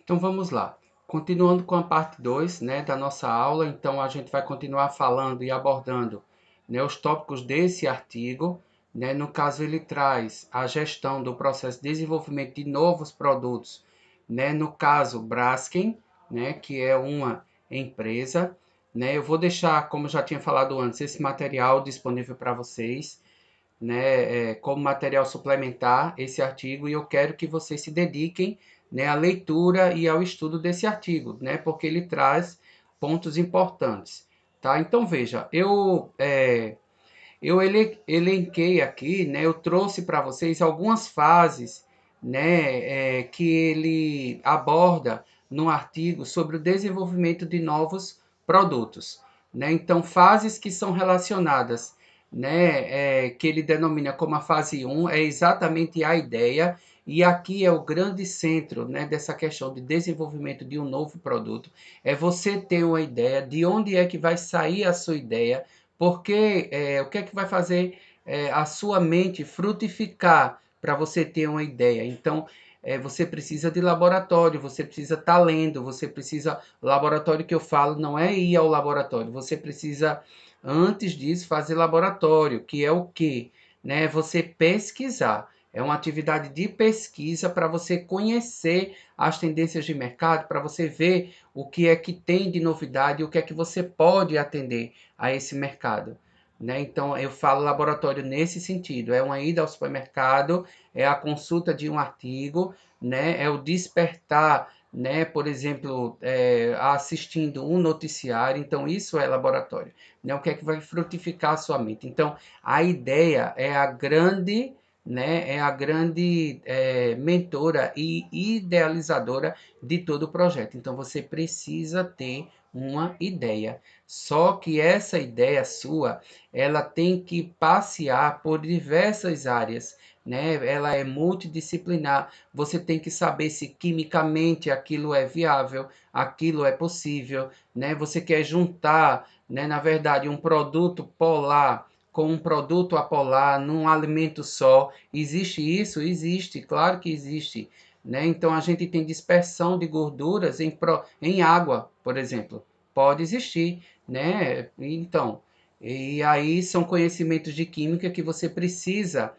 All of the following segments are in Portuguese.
Então vamos lá. Continuando com a parte 2, né, da nossa aula, então a gente vai continuar falando e abordando, né, os tópicos desse artigo. Né? No caso, ele traz a gestão do processo de desenvolvimento de novos produtos, né? No caso, Braskem, né, que é uma empresa. Né? Eu vou deixar, como eu já tinha falado antes, esse material disponível para vocês, né, como material suplementar esse artigo, e eu quero que vocês se dediquem, né, à leitura e ao estudo desse artigo, né, porque ele traz pontos importantes. Tá? Então veja, eu elenquei aqui, né, eu trouxe para vocês algumas fases, né, que ele aborda no artigo sobre o desenvolvimento de novos produtos. Né? Então, fases que são relacionadas, né, que ele denomina como a fase um é exatamente a ideia, e aqui é o grande centro, né, dessa questão de desenvolvimento de um novo produto, é você ter uma ideia de onde é que vai sair a sua ideia, porque o que é que vai fazer a sua mente frutificar para você ter uma ideia? Então, você precisa de laboratório, você precisa estar lendo, você precisa. Laboratório que eu falo não é ir ao laboratório, você precisa, antes disso, fazer laboratório, que é o quê? Né? Você pesquisar. É uma atividade de pesquisa para você conhecer as tendências de mercado, para você ver o que é que tem de novidade, o que é que você pode atender a esse mercado. Né? Então, eu falo laboratório nesse sentido: é uma ida ao supermercado, é a consulta de um artigo, né? É o despertar, né? Por exemplo, assistindo um noticiário. Então, isso é laboratório. Né? O que é que vai frutificar a sua mente? Então, a ideia é a grande. Né, é a grande mentora e idealizadora de todo o projeto. Então, você precisa ter uma ideia. Só que essa ideia sua, ela tem que passear por diversas áreas, né? Ela é multidisciplinar. Você tem que saber se quimicamente aquilo é viável, aquilo é possível, né? Você quer juntar, né, na verdade, um produto polar com um produto apolar num alimento só. Existe isso? Existe, claro que existe. Né? Então a gente tem dispersão de gorduras em água, por exemplo. Pode existir, né? Então, e aí são conhecimentos de química que você precisa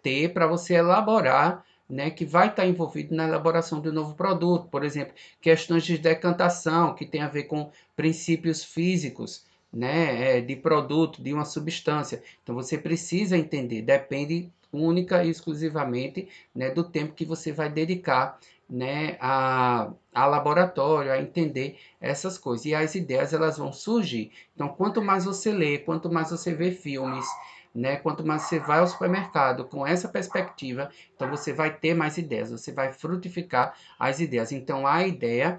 ter para você elaborar, né, que vai estar envolvido na elaboração do novo produto. Por exemplo, questões de decantação, que tem a ver com princípios físicos, né, de produto, de uma substância. Então você precisa entender, depende única e exclusivamente, né, do tempo que você vai dedicar, né, a laboratório, a entender essas coisas. E as ideias, elas vão surgir. Então, quanto mais você lê, quanto mais você vê filmes, né, quanto mais você vai ao supermercado com essa perspectiva, então você vai ter mais ideias, você vai frutificar as ideias. Então, a ideia,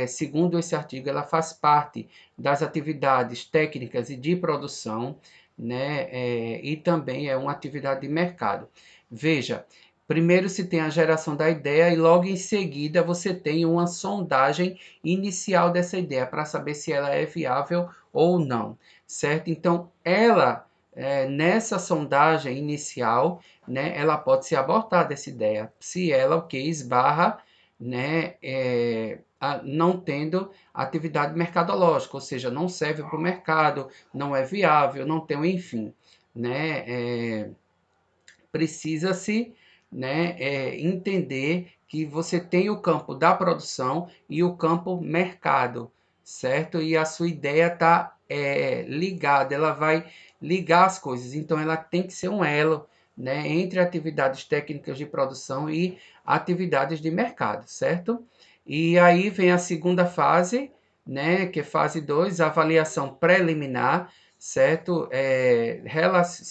segundo esse artigo, ela faz parte das atividades técnicas e de produção, né, e também é uma atividade de mercado. Veja, primeiro se tem a geração da ideia e logo em seguida você tem uma sondagem inicial dessa ideia para saber se ela é viável ou não, certo? Então, nessa sondagem inicial, né, ela pode ser abortada essa ideia, se ela, o que, esbarra, né, não tendo atividade mercadológica, ou seja, não serve para o mercado, não é viável, não tem, enfim, né, precisa-se, né, entender que você tem o campo da produção e o campo mercado, certo? E a sua ideia está ligada, ela vai ligar as coisas, então ela tem que ser um elo, né, entre atividades técnicas de produção e atividades de mercado, certo? E aí vem a segunda fase, né, que é fase 2, avaliação preliminar, certo?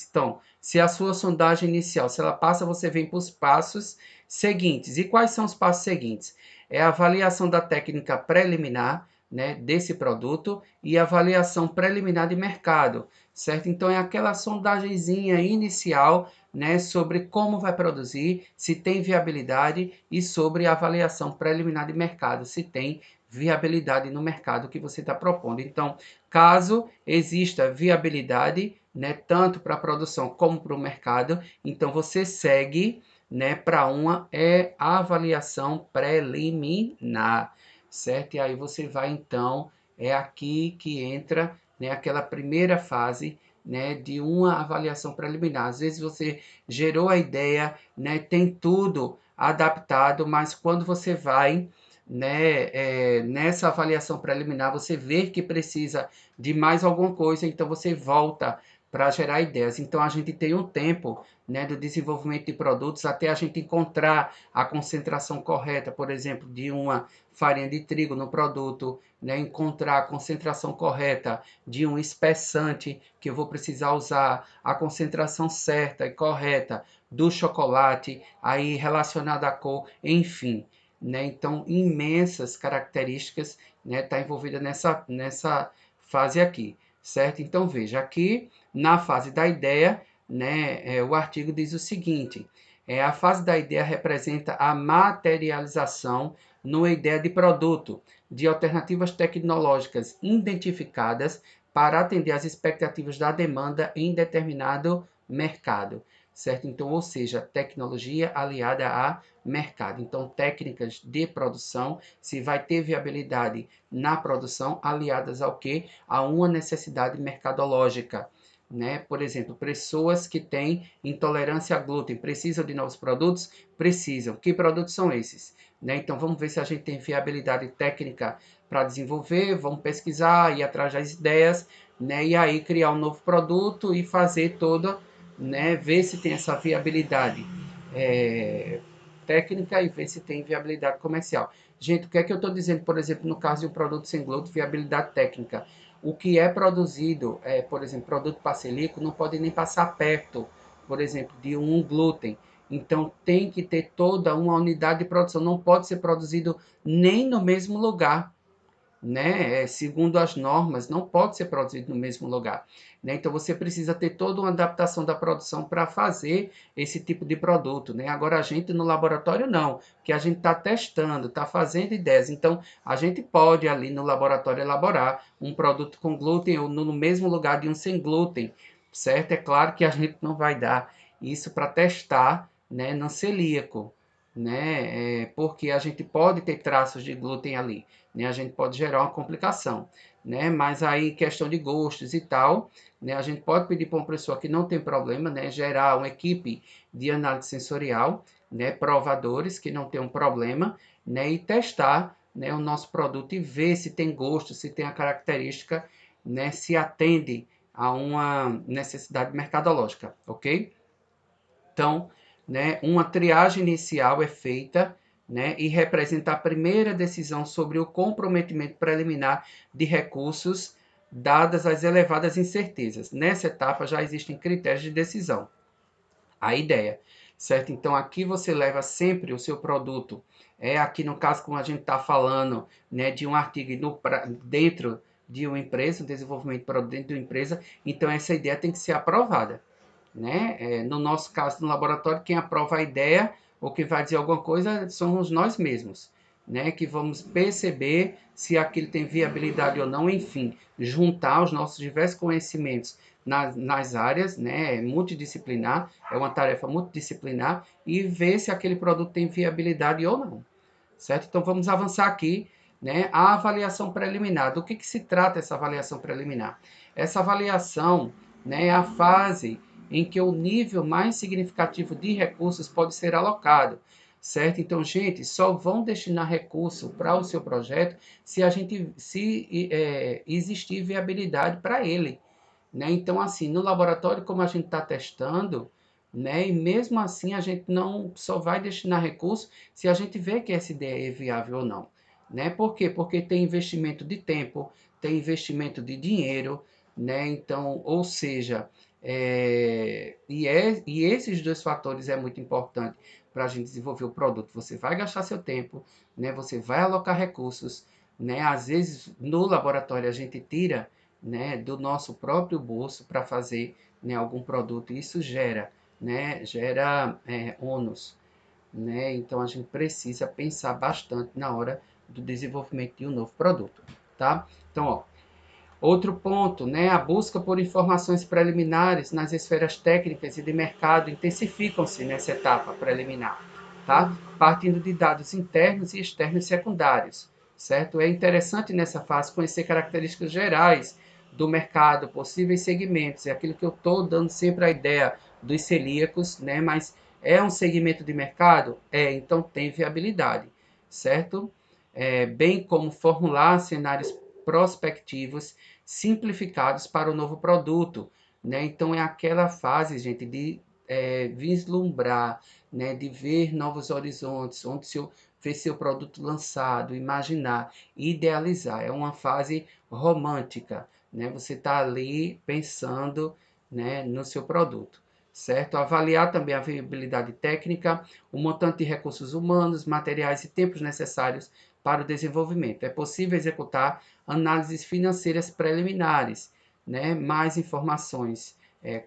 Então, se a sua sondagem inicial, se ela passa, você vem para os passos seguintes. E quais são os passos seguintes? É a avaliação da técnica preliminar, né, desse produto e a avaliação preliminar de mercado, certo? Então é aquela sondagenzinha inicial, né, sobre como vai produzir, se tem viabilidade, e sobre a avaliação preliminar de mercado, se tem viabilidade no mercado que você está propondo. Então, caso exista viabilidade, né, tanto para a produção como para o mercado, então você segue, né, para uma avaliação preliminar, certo? E aí você vai, então, é aqui que entra, né, aquela primeira fase, né, de uma avaliação preliminar. Às vezes você gerou a ideia, né, tem tudo adaptado, mas quando você vai, né, nessa avaliação preliminar, você vê que precisa de mais alguma coisa, então você volta para gerar ideias. Então a gente tem um tempo, né, do desenvolvimento de produtos até a gente encontrar a concentração correta, por exemplo, de uma farinha de trigo no produto, né, encontrar a concentração correta de um espessante que eu vou precisar usar, a concentração certa e correta do chocolate, aí relacionada à cor, enfim, né? Então, imensas características, né, tá envolvida nessa fase aqui, certo? Então, veja, aqui na fase da ideia, né, o artigo diz o seguinte: a fase da ideia representa a materialização numa ideia de produto, de alternativas tecnológicas identificadas para atender às expectativas da demanda em determinado mercado, certo? Então, ou seja, tecnologia aliada a mercado. Então, técnicas de produção, se vai ter viabilidade na produção, aliadas ao quê? A uma necessidade mercadológica. Né? Por exemplo, pessoas que têm intolerância a glúten precisam de novos produtos? Precisam. Que produtos são esses? Né? Então, vamos ver se a gente tem viabilidade técnica para desenvolver, vamos pesquisar, ir atrás das ideias, né? E aí criar um novo produto e fazer toda, né? Ver se tem essa viabilidade técnica e ver se tem viabilidade comercial. Gente, o que é que eu estou dizendo, por exemplo, no caso de um produto sem glúten, viabilidade técnica? O que é produzido, por exemplo, produto para celíaco, não pode nem passar perto, por exemplo, de um glúten. Então, tem que ter toda uma unidade de produção. Não pode ser produzido nem no mesmo lugar, né? Segundo as normas, não pode ser produzido no mesmo lugar, né? Então você precisa ter toda uma adaptação da produção para fazer esse tipo de produto, né? Agora a gente no laboratório não, que a gente está testando, está fazendo ideias, então a gente pode ali no laboratório elaborar um produto com glúten ou no mesmo lugar de um sem glúten, certo? É claro que a gente não vai dar isso para testar, né, no celíaco, né? Porque a gente pode ter traços de glúten ali, né? A gente pode gerar uma complicação, né? Mas aí questão de gostos e tal, né? A gente pode pedir para uma pessoa que não tem problema, né? Gerar uma equipe de análise sensorial, né? Provadores que não tem um problema, né? E testar, né, o nosso produto e ver se tem gosto, se tem a característica, né? Se atende a uma necessidade mercadológica, ok? Então, né, uma triagem inicial é feita, né, e representa a primeira decisão sobre o comprometimento preliminar de recursos, dadas as elevadas incertezas. Nessa etapa já existem critérios de decisão. A ideia, certo? Então aqui você leva sempre o seu produto. Aqui no caso, como a gente está falando, né, de um artigo dentro de uma empresa, um desenvolvimento de produto dentro de uma empresa, então essa ideia tem que ser aprovada, né? No nosso caso, no laboratório, quem aprova a ideia ou quem vai dizer alguma coisa somos nós mesmos, né? Que vamos perceber se aquilo tem viabilidade ou não, enfim, juntar os nossos diversos conhecimentos nas áreas, né? Multidisciplinar, é uma tarefa multidisciplinar e ver se aquele produto tem viabilidade ou não, certo? Então vamos avançar aqui, né? A avaliação preliminar. Do que se trata essa avaliação preliminar? Essa avaliação, né, é a fase em que o nível mais significativo de recursos pode ser alocado, certo? Então, gente, só vão destinar recurso para o seu projeto se existir viabilidade para ele, né? Então, assim, no laboratório, como a gente está testando, né? E mesmo assim a gente não só vai destinar recurso se a gente vê que essa ideia é viável ou não, né? Por quê? Porque tem investimento de tempo, tem investimento de dinheiro, né? Então, ou seja, e esses dois fatores é muito importante para a gente desenvolver o produto. Você vai gastar seu tempo, né? Você vai alocar recursos, né? Às vezes no laboratório a gente tira, né, do nosso próprio bolso para fazer, né, algum produto. Isso gera ônus, né? Então a gente precisa pensar bastante na hora do desenvolvimento de um novo produto, tá? Então, ó, Outro ponto, né, a busca por informações preliminares nas esferas técnicas e de mercado intensificam-se nessa etapa preliminar, tá? Partindo de dados internos e externos secundários, certo? É interessante nessa fase conhecer características gerais do mercado, possíveis segmentos, é aquilo que eu estou dando sempre a ideia dos celíacos, né? Mas é um segmento de mercado? É, então tem viabilidade, certo? Bem como formular cenários prospectivos simplificados para o novo produto, né? Então é aquela fase, gente, de vislumbrar, né? De ver novos horizontes, onde ver seu produto lançado, imaginar, idealizar. É uma fase romântica, né? Você está ali pensando, né, no seu produto, certo? Avaliar também a viabilidade técnica, o montante de recursos humanos, materiais e tempos necessários para o desenvolvimento. É possível executar análises financeiras preliminares, né? Mais informações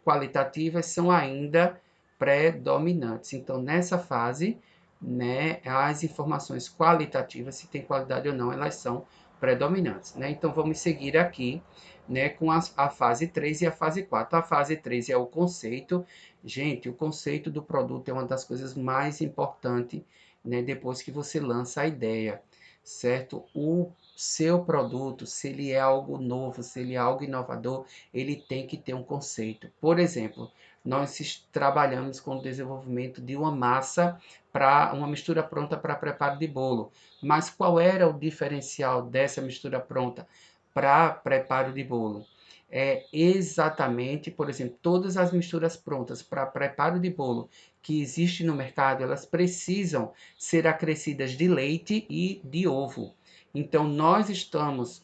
qualitativas são ainda predominantes. Então, nessa fase, né, as informações qualitativas, se tem qualidade ou não, elas são predominantes, né? Então, vamos seguir aqui, né, com a fase 3 e a fase 4. A fase 3 é o conceito. Gente, o conceito do produto é uma das coisas mais importantes, né, depois que você lança a ideia, certo? O seu produto, se ele é algo novo, se ele é algo inovador, ele tem que ter um conceito. Por exemplo, nós trabalhamos com o desenvolvimento de uma massa para uma mistura pronta para preparo de bolo. Mas qual era o diferencial dessa mistura pronta para preparo de bolo? É exatamente, por exemplo, todas as misturas prontas para preparo de bolo que existem no mercado, elas precisam ser acrescidas de leite e de ovo. Então,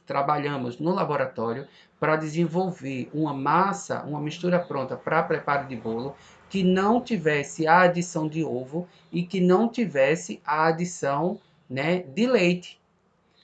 trabalhamos no laboratório para desenvolver uma massa, uma mistura pronta para preparo de bolo que não tivesse a adição de ovo e que não tivesse a adição, né, de leite,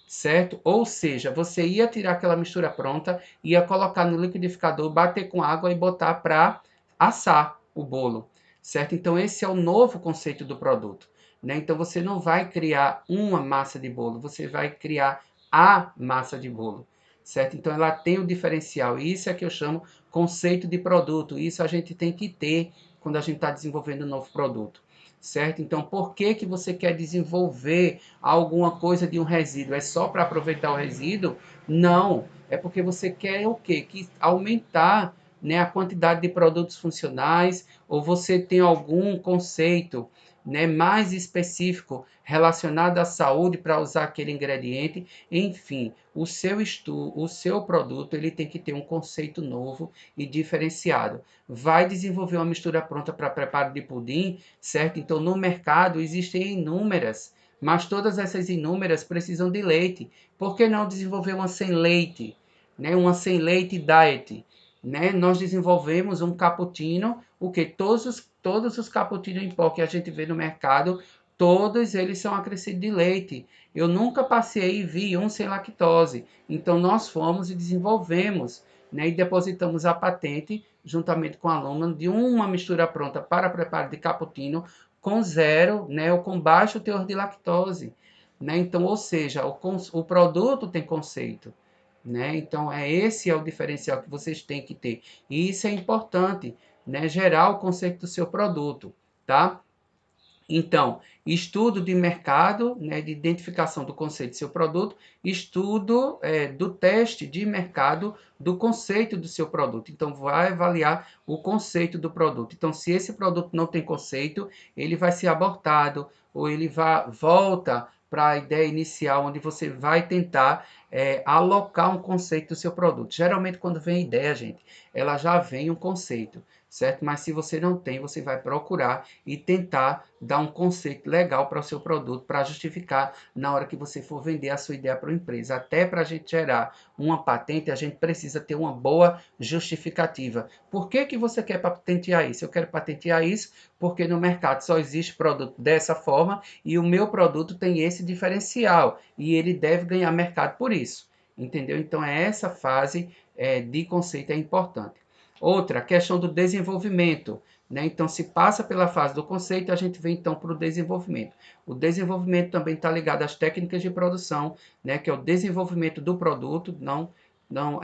certo? Ou seja, você ia tirar aquela mistura pronta, ia colocar no liquidificador, bater com água e botar para assar o bolo, certo? Então esse é o novo conceito do produto, né? Então você não vai criar uma massa de bolo, você vai criar a massa de bolo, certo? Então ela tem o diferencial, e isso é que eu chamo conceito de produto. Isso a gente tem que ter quando a gente está desenvolvendo um novo produto, certo? Então por que que você quer desenvolver alguma coisa de um resíduo? É só para aproveitar o resíduo? Não, é porque você quer o quê? Que aumentar, né, a quantidade de produtos funcionais, ou você tem algum conceito, né, mais específico relacionado à saúde para usar aquele ingrediente. Enfim, o seu produto, ele tem que ter um conceito novo e diferenciado. Vai desenvolver uma mistura pronta para preparo de pudim, certo? Então no mercado existem inúmeras, mas todas essas inúmeras precisam de leite. Por que não desenvolver uma sem leite, né? Uma sem leite diet, né? Nós desenvolvemos um cappuccino, o que todos os cappuccinos em pó que a gente vê no mercado, todos eles são acrescidos de leite. Eu nunca passei e vi um sem lactose. Então nós fomos e desenvolvemos, né, e depositamos a patente juntamente com a aluna de uma mistura pronta para preparo de cappuccino com zero, né, ou com baixo teor de lactose, né? Então, ou seja, o produto tem conceito, né? Então, esse é o diferencial que vocês têm que ter. E isso é importante, né? Gerar o conceito do seu produto, tá? Então, estudo de mercado, né, de identificação do conceito do seu produto, estudo do teste de mercado do conceito do seu produto. Então, vai avaliar o conceito do produto. Então, se esse produto não tem conceito, ele vai ser abortado, ou ele volta para a ideia inicial, onde você vai tentar alocar um conceito do seu produto. Geralmente, quando vem a ideia, gente, ela já vem um conceito, certo? Mas se você não tem, você vai procurar e tentar dar um conceito legal para o seu produto, para justificar na hora que você for vender a sua ideia para a empresa. Até para a gente gerar uma patente, a gente precisa ter uma boa justificativa. Por que que você quer patentear isso? Eu quero patentear isso porque no mercado só existe produto dessa forma e o meu produto tem esse diferencial e ele deve ganhar mercado por isso. Entendeu? Então, essa fase de conceito é importante. Outra, a questão do desenvolvimento, né? Então, se passa pela fase do conceito, a gente vem então para o desenvolvimento. O desenvolvimento também está ligado às técnicas de produção, né? Que é o desenvolvimento do produto, não não,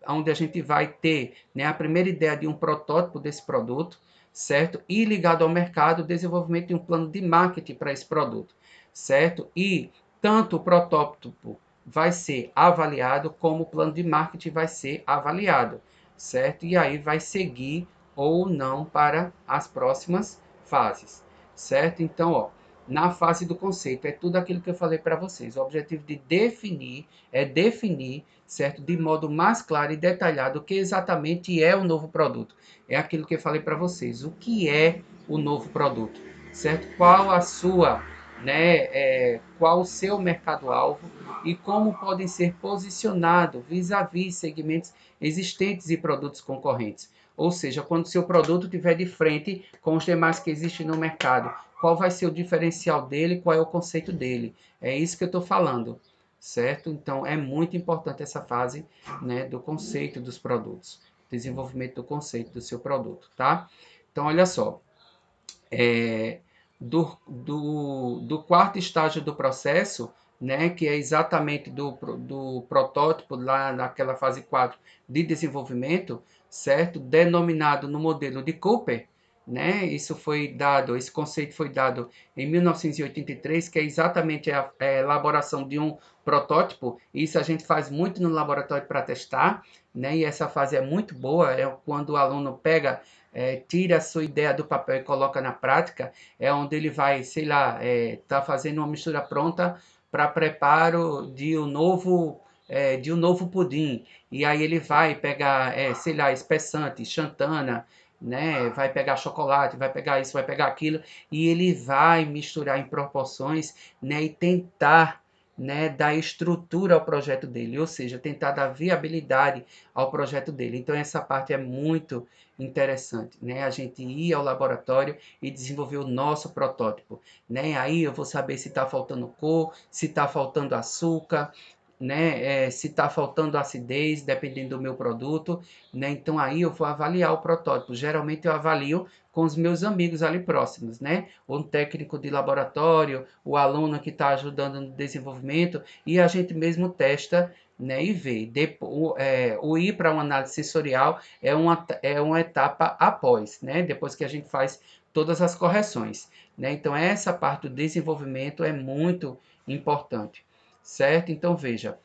onde a gente vai ter, né, a primeira ideia de um protótipo desse produto, certo? E ligado ao mercado, o desenvolvimento de um plano de marketing para esse produto, certo? E tanto o protótipo vai ser avaliado, como o plano de marketing vai ser avaliado, certo? E aí vai seguir ou não para as próximas fases, certo? Então, ó, na fase do conceito, é tudo aquilo que eu falei para vocês. O objetivo de definir é definir, certo, de modo mais claro e detalhado o que exatamente é o novo produto. É aquilo que eu falei para vocês. O que é o novo produto, certo? Qual a sua, qual o seu mercado-alvo e como podem ser posicionados vis-à-vis segmentos existentes e produtos concorrentes. Ou seja, quando o seu produto estiver de frente com os demais que existem no mercado, qual vai ser o diferencial dele, qual é o conceito dele. É isso que eu estou falando, certo? Então, é muito importante essa fase, né, do conceito dos produtos, desenvolvimento do conceito do seu produto, tá? Então, olha só, do quarto estágio do processo, né, que é exatamente do protótipo, lá naquela fase 4 de desenvolvimento, certo? Denominado no modelo de Cooper, né? Esse conceito foi dado em 1983, que é exatamente a elaboração de um protótipo. Isso a gente faz muito no laboratório para testar, né? E essa fase é muito boa, é quando o aluno tira a sua ideia do papel e coloca na prática, é onde ele vai, sei lá, tá fazendo uma mistura pronta para preparo de um novo pudim. E aí ele vai pegar, sei lá, espessante, xantana, né? Vai pegar chocolate, vai pegar isso, vai pegar aquilo, e ele vai misturar em proporções, né? E tentar, né, dar estrutura ao projeto dele, ou seja, tentar dar viabilidade ao projeto dele. Então essa parte é muito interessante, né? A gente ir ao laboratório e desenvolver o nosso protótipo, né? Aí eu vou saber se está faltando cor, se está faltando açúcar, né? Se está faltando acidez, dependendo do meu produto, né? Então aí eu vou avaliar o protótipo. Geralmente eu avalio com os meus amigos ali próximos, né? Um técnico de laboratório, o aluno que está ajudando no desenvolvimento, e a gente mesmo testa, né, e vê. O ir para uma análise sensorial é uma etapa após, né? Depois que a gente faz todas as correções, né? Então essa parte do desenvolvimento é muito importante, certo? Então veja,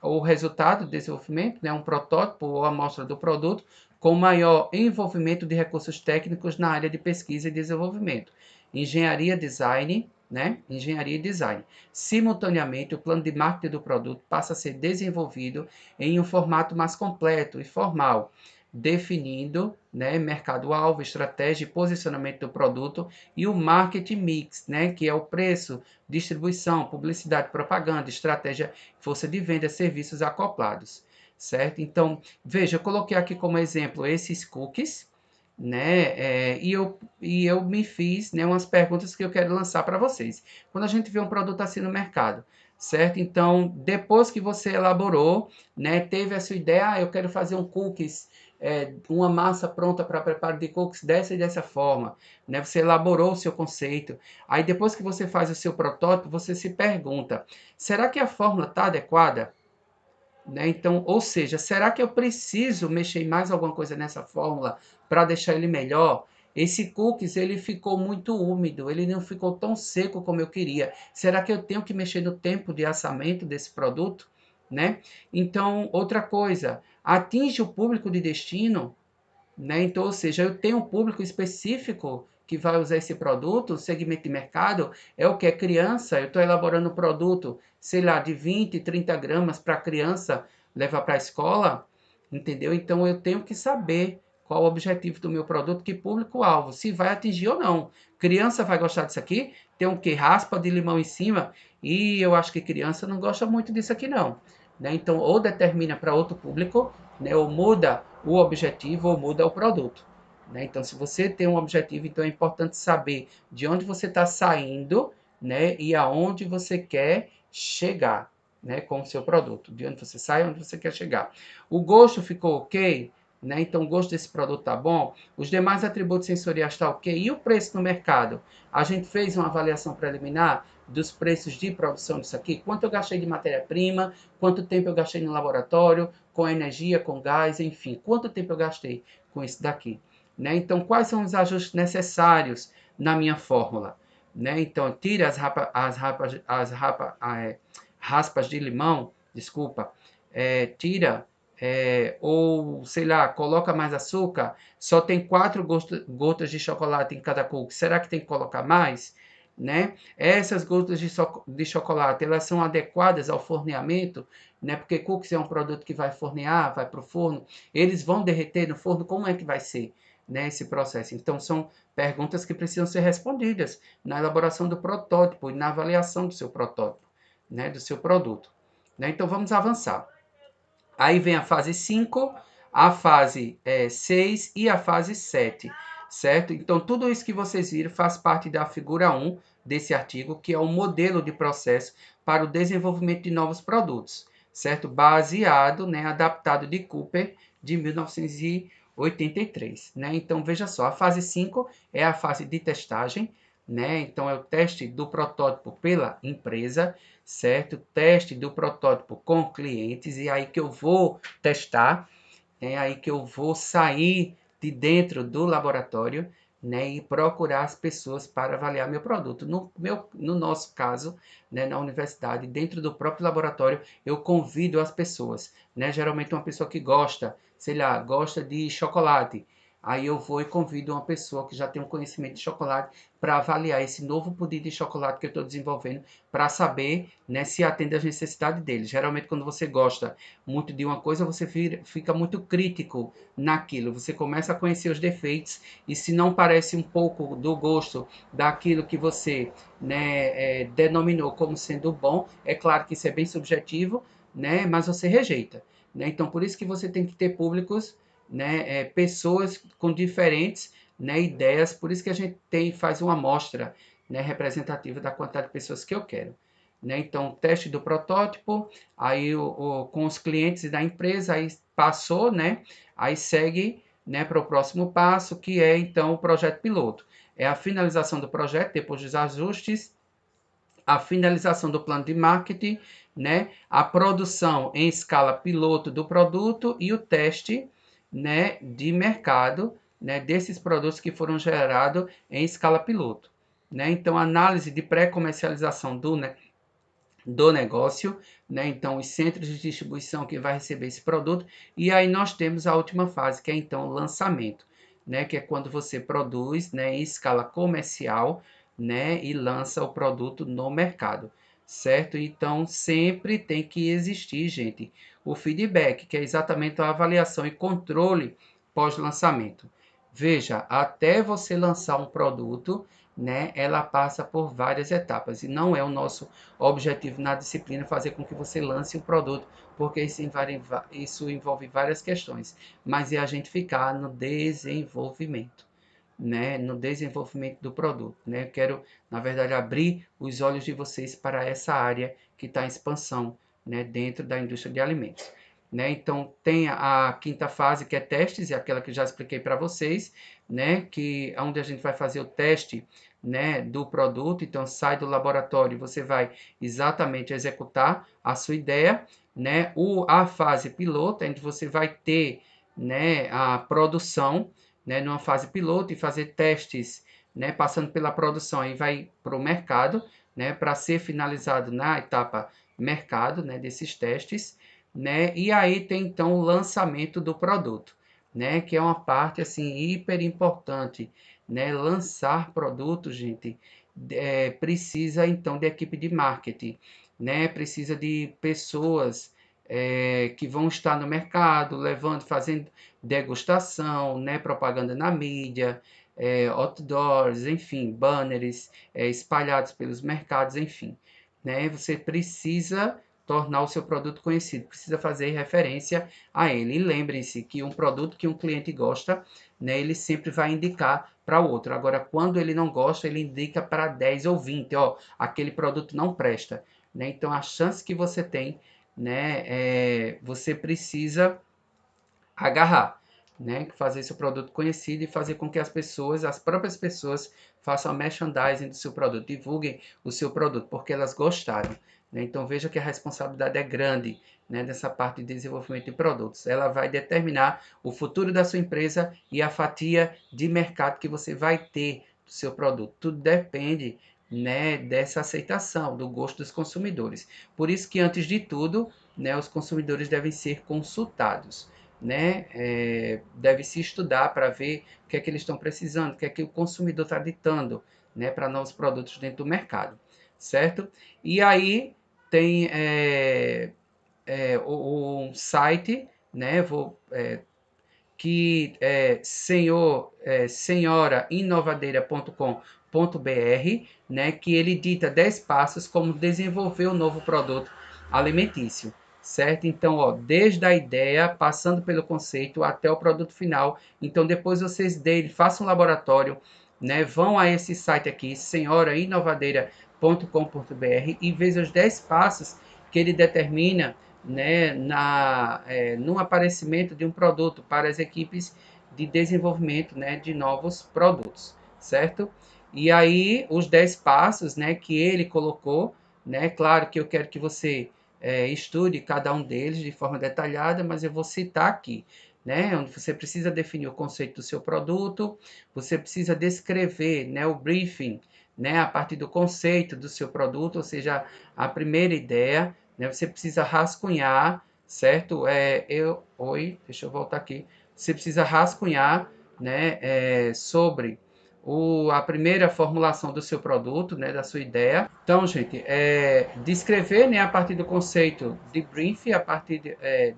o resultado do desenvolvimento, né, um protótipo ou amostra do produto com maior envolvimento de recursos técnicos na área de pesquisa e desenvolvimento, engenharia, design, né? Engenharia e design. Simultaneamente, o plano de marketing do produto passa a ser desenvolvido em um formato mais completo e formal, definindo, né, mercado-alvo, estratégia e posicionamento do produto e o marketing mix, né, que é o preço, distribuição, publicidade, propaganda, estratégia, força de venda, serviços acoplados, certo? Então, veja, eu coloquei aqui como exemplo esses cookies, né? E eu me fiz, né, umas perguntas que eu quero lançar para vocês. Quando a gente vê um produto assim no mercado, certo? Então, depois que você elaborou, né, teve a sua ideia, eu quero fazer um cookies, uma massa pronta para preparo de cookies dessa e dessa forma, né? Você elaborou o seu conceito. Aí depois que você faz o seu protótipo, você se pergunta: será que a fórmula está adequada? Né? Então, ou seja, será que eu preciso mexer em mais alguma coisa nessa fórmula para deixar ele melhor? Esse cookies ele ficou muito úmido, ele não ficou tão seco como eu queria. Será que eu tenho que mexer no tempo de assamento desse produto? Né? Então, outra coisa, atinge o público de destino, né? Então, ou seja, eu tenho um público específico que vai usar esse produto, o segmento de mercado é o que é criança, eu estou elaborando um produto, sei lá, de 20, 30 gramas para a criança levar para a escola, entendeu? Então eu tenho que saber qual o objetivo do meu produto, que público-alvo, se vai atingir ou não. Criança vai gostar disso aqui? Tem um que raspa de limão em cima, e eu acho que criança não gosta muito disso aqui não, né? Então ou determina para outro público, né? Ou muda o objetivo ou muda o produto, né? Então, se você tem um objetivo, então é importante saber de onde você está saindo, né? E aonde você quer chegar, né? Com o seu produto, de onde você sai, onde você quer chegar. O gosto ficou ok? né? Então, o gosto desse produto tá bom, os demais atributos sensoriais tá ok, e o preço no mercado? A gente fez uma avaliação preliminar dos preços de produção disso aqui, quanto eu gastei de matéria-prima, quanto tempo eu gastei no laboratório, com energia, com gás, enfim, quanto tempo eu gastei com isso daqui, né? Então, quais são os ajustes necessários na minha fórmula, né? Então, tira raspas de limão, desculpa, tira, ou sei lá, coloca mais açúcar, só tem 4 gotas de chocolate em cada cookie, será que tem que colocar mais? Né? Essas gotas de chocolate, elas são adequadas ao forneamento, né? Porque cookies é um produto que vai fornear, vai para o forno, eles vão derreter no forno, como é que vai ser, né, esse processo? Então, são perguntas que precisam ser respondidas na elaboração do protótipo e na avaliação do seu protótipo, né, do seu produto. Né? Então, vamos avançar. Aí vem a fase 5, a fase 6 e a fase 7, certo? Então, tudo isso que vocês viram faz parte da figura 1 desse artigo, que é o modelo de processo para o desenvolvimento de novos produtos, certo? Baseado, né, adaptado de Cooper, de 1983, né? Então, veja só, a fase 5 é a fase de testagem, né? Então, é o teste do protótipo pela empresa, certo? Teste do protótipo com clientes, e aí que eu vou testar, é aí que eu vou sair de dentro do laboratório, né, e procurar as pessoas para avaliar meu produto. No nosso caso, né, na universidade, dentro do próprio laboratório, eu convido as pessoas, né, geralmente uma pessoa que gosta, sei lá, gosta de chocolate. Aí eu vou e convido uma pessoa que já tem um conhecimento de chocolate para avaliar esse novo pudim de chocolate que eu estou desenvolvendo, para saber, né, se atende às necessidades dele. Geralmente, quando você gosta muito de uma coisa, você fica muito crítico naquilo. Você começa a conhecer os defeitos, e se não parece um pouco do gosto daquilo que você, né, denominou como sendo bom, é claro que isso é bem subjetivo, né, mas você rejeita. Né? Então, por isso que você tem que ter públicos, né, pessoas com diferentes, né, ideias, por isso que a gente faz uma amostra, né, representativa da quantidade de pessoas que eu quero. Né? Então, teste do protótipo, aí com os clientes da empresa, aí passou, né? Aí segue, né, para o próximo passo, que é então o projeto piloto. É a finalização do projeto, depois dos ajustes, a finalização do plano de marketing, né, a produção em escala piloto do produto e o teste, né, de mercado, né, desses produtos que foram gerados em escala piloto. Né? Então, análise de pré-comercialização do negócio, né? Então, os centros de distribuição que vai receber esse produto, e aí nós temos a última fase, que é então o lançamento, né? Que é quando você produz, né, em escala comercial, né, e lança o produto no mercado, certo? Então, sempre tem que existir, gente, o feedback, que é exatamente a avaliação e controle pós-lançamento. Veja, até você lançar um produto, né, ela passa por várias etapas, e não é o nosso objetivo na disciplina fazer com que você lance um produto, porque isso envolve várias questões, mas é a gente ficar no desenvolvimento, né? No desenvolvimento do produto, né? Eu quero, na verdade, abrir os olhos de vocês para essa área que está em expansão, né? Dentro da indústria de alimentos. Né? Então, tem a quinta fase, que é testes, é aquela que eu já expliquei para vocês, né? Que é onde a gente vai fazer o teste, né, do produto. Então, sai do laboratório, você vai exatamente executar a sua ideia, né? A fase piloto, onde você vai ter, né, a produção, né, numa fase piloto, e fazer testes, né, passando pela produção, e vai para o mercado, né, para ser finalizado na etapa mercado, né, desses testes, né? E aí tem então o lançamento do produto, né, que é uma parte assim hiper importante, né? Lançar produtos, gente, precisa então de equipe de marketing, né? Precisa de pessoas que vão estar no mercado, levando, fazendo degustação, né? Propaganda na mídia, outdoors, enfim, banners espalhados pelos mercados, enfim, né? Você precisa tornar o seu produto conhecido, precisa fazer referência a ele. E lembrem-se que um produto que um cliente gosta, né, ele sempre vai indicar para o outro. Agora, quando ele não gosta, ele indica para 10 ou 20, ó, aquele produto não presta. Né? Então, a chance que você tem, né, você precisa agarrar. né? Fazer seu produto conhecido e fazer com que as pessoas, as próprias pessoas, façam a merchandising do seu produto, divulguem o seu produto, porque elas gostaram, né? Então veja que a responsabilidade é grande, né, nessa parte de desenvolvimento de produtos. Ela vai determinar o futuro da sua empresa e a fatia de mercado que você vai ter do seu produto. Tudo depende, né, dessa aceitação, do gosto dos consumidores. Por isso que, antes de tudo, né, os consumidores devem ser consultados, né? Deve se estudar para ver o que é que eles estão precisando, o que é que o consumidor está ditando, né, para novos produtos dentro do mercado, certo? E aí tem um site, né? Que é senhorainovadeira.com.br, né, que ele dita 10 passos como desenvolver um novo produto alimentício, certo? Então, ó, desde a ideia, passando pelo conceito até o produto final. Então, depois vocês façam um laboratório, né, vão a esse site aqui, senhorainovadeira.com.br, e vejam os 10 passos que ele determina, né, no aparecimento de um produto para as equipes de desenvolvimento, né, de novos produtos, certo? E aí, os 10 passos, né, que ele colocou, né, claro que eu quero que você estude cada um deles de forma detalhada, mas eu vou citar aqui, né, onde você precisa definir o conceito do seu produto, você precisa descrever, né, o briefing, né, a partir do conceito do seu produto, ou seja, a primeira ideia, né? Você precisa rascunhar, certo? Deixa eu voltar aqui. Você precisa rascunhar, né, sobre a primeira formulação do seu produto, né, da sua ideia. Então, gente, descrever, né, a partir do conceito de briefing,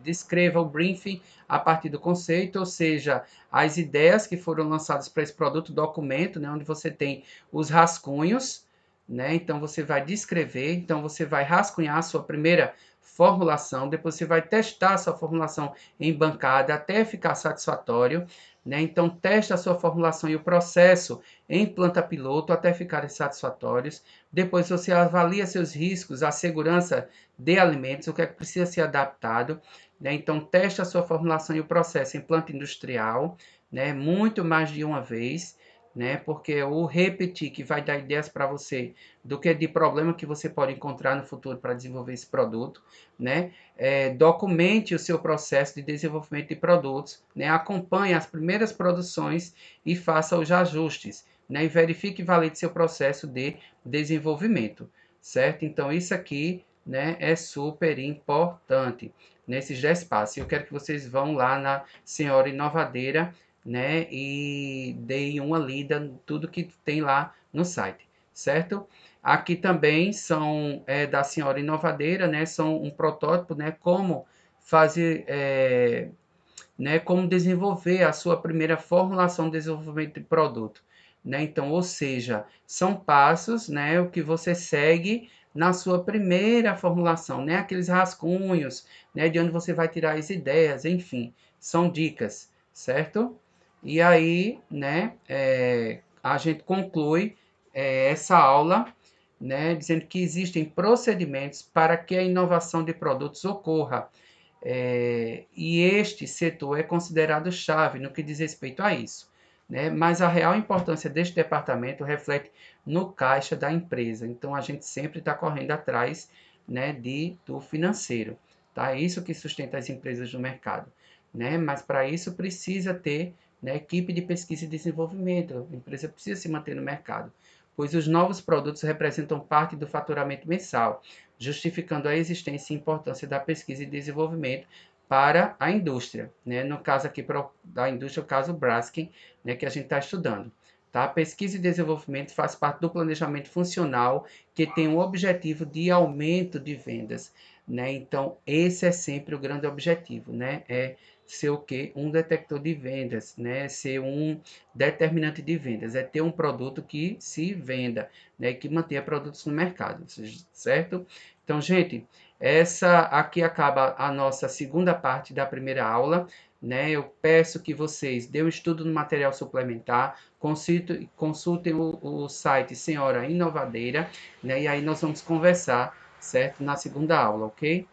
descreva o briefing a partir do conceito, ou seja, as ideias que foram lançadas para esse produto, documento, né, onde você tem os rascunhos, né? Então você vai descrever, então você vai rascunhar a sua primeira formulação, depois você vai testar a sua formulação em bancada até ficar satisfatório, né? Então testa a sua formulação e o processo em planta piloto até ficarem satisfatórios. Depois você avalia seus riscos, a segurança de alimentos, o que é que precisa ser adaptado, né? Então testa a sua formulação e o processo em planta industrial, né? Muito mais de uma vez, né? Porque o repetir que vai dar ideias para você do que de problema que você pode encontrar no futuro para desenvolver esse produto, né? Documente o seu processo de desenvolvimento de produtos, né? Acompanhe as primeiras produções e faça os ajustes, né? E verifique e valide seu processo de desenvolvimento, certo? Então isso aqui, né, é super importante nesses 10 passos. Eu quero que vocês vão lá na Senhora Inovadeira, né, e deem uma lida em tudo que tem lá no site, certo? Aqui também são da Senhora Inovadeira, né, são um protótipo, né, como fazer, né, como desenvolver a sua primeira formulação de desenvolvimento de produto, né? Então, ou seja, são passos, né, o que você segue na sua primeira formulação, né? Aqueles rascunhos, né, de onde você vai tirar as ideias, enfim, são dicas, certo? E aí, né, a gente conclui essa aula, né, dizendo que existem procedimentos para que a inovação de produtos ocorra. E este setor é considerado chave no que diz respeito a isso, né? Mas a real importância deste departamento reflete no caixa da empresa. Então a gente sempre está correndo atrás, né, do financeiro, tá? É isso que sustenta as empresas no mercado, né? Mas para isso precisa ter, né, equipe de pesquisa e desenvolvimento. A empresa precisa se manter no mercado, pois os novos produtos representam parte do faturamento mensal, justificando a existência e importância da pesquisa e desenvolvimento para a indústria, né? No caso aqui da indústria, o caso Braskem, né, que a gente está estudando. Tá? Pesquisa e desenvolvimento faz parte do planejamento funcional que tem o objetivo de aumento de vendas, né? Então, esse é sempre o grande objetivo, né? É ser o quê? Um detector de vendas, né? Ser um determinante de vendas, é ter um produto que se venda, né? Que mantenha produtos no mercado, certo? Então, gente, essa aqui acaba a nossa segunda parte da primeira aula, né? Eu peço que vocês dêem um estudo no material suplementar, consultem o site Senhora Inovadeira, né? E aí nós vamos conversar, certo? Na segunda aula, ok?